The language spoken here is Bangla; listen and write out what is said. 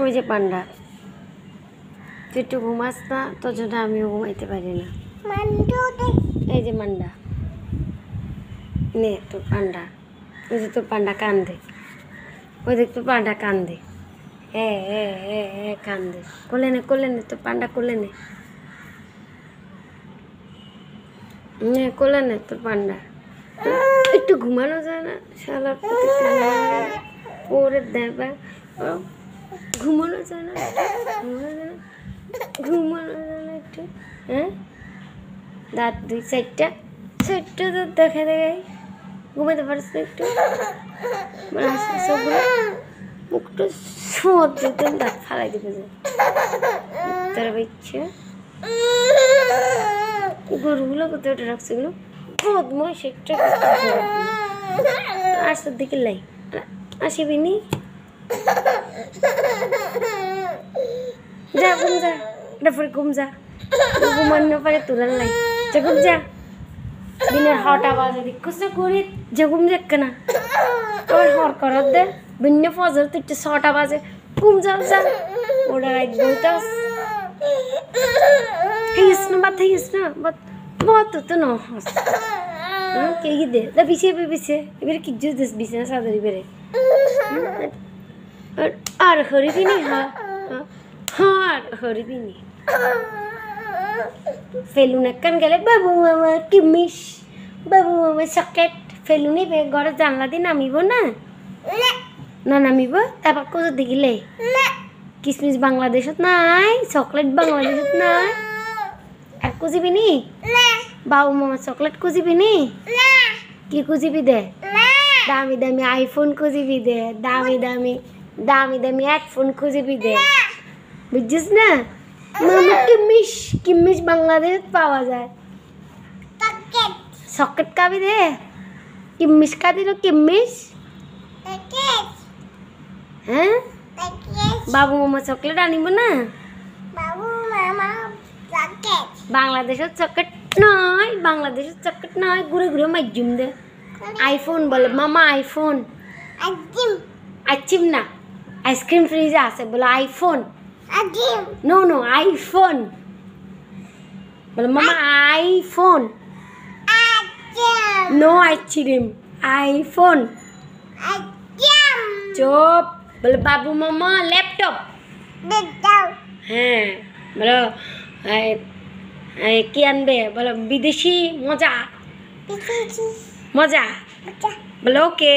ওই যে পান্ডা, তুই একটু ঘুমাস না, তোর জন্য আমিও ঘুমাইতে পারি না। এই যে মান্ডা, নে তোর পান্ডা। ওই যে তোর পান্ডা কান্দে, ওই দেখ তোর পান্ডা কান্দে। কান্দে, কোলে নে তোর পান্ডা, কোলে নে কোলে নে তোর পান্ডা। একটু ঘুমানো যায় না শালার প্রতি, ওরে দেবা, ঘুমানো যায় না, ঘুমানো যায় না একটু। হ্যাঁ, দাঁত দুই চারটা দাঁত দেখা দেখাই, ঘুমাতে পারছ না একটু? মানে সবগুলো মুখটা সোঁত দিতাম, দাঁত ফালাই দিবে যে তারা ইচ্ছে। গরুগুলো কোথায় ওটা রাখছে, এগুলো বদমাস একটা। আসতে দিকে লাই আসিবি নি, যা ঘুম যা, এটা পরে ঘুম যা, ঘুমানো পারে তোরার লাই, যা ঘুম যা। দিনের হটা বাজে দেখছ না করি, যে ঘুম যাক না তোর হর করার দে, ভিন্ন ফজর তো একটু 6টা বাজে, ঘুম যাও যা। ওটা রাত বইতাস থেইস না, বা থেইস না, বহুত তো ন হাস কে কি দে দা পিছিয়ে এবারে কি জুস দিস বিছানা সাদারি বেরে আর হরিবি নি। আর হরিবি নি। ফেলুন একখান গেলে বাবু মামা কিমিস, বাবু মামা চকলেট, ফেলুনি ঘরে জানলা দিয়ে নামিব না, না নামিব। তারপর কোথাও দেখিলে কিসমিস বাংলাদেশত নাই, চকলেট বাংলাদেশত নাই, আর খুঁজিবি নি বাবু মামা চকলেট খুঁজিবি নি? কি খুঁজিবি দে? দামি দামি আইফোন খুঁজিবি দে, দামি দামি হেডফোন খুঁজিবি দে, বুঝছিস না? মামা কিমিস বাংলাদেশত পাওয়া যায়, চকলেট খাবি দে, কিমিস খাবি না? কিমিস হ্যাঁ, বাবু মামা চকলেট আনিব না? বাংলাদেশের চকলেট নয়, বাংলাদেশের চকলেট নয়, ঘুরে ঘুরে মাইজুম দে। আইফোন বলে মামা, আইফোন। আইসক্রিম না, আইসক্রিম ফ্রিজে আছে, বলে আইফোন। নো আইফোন বলে মামা, আইফোন। No ice cream, iPhone. চুপ, বলে বাবু মামা ল্যাপটপ। হ্যাঁ বলো কি আনবে, বলো বিদেশি মজা, বলো ওকে।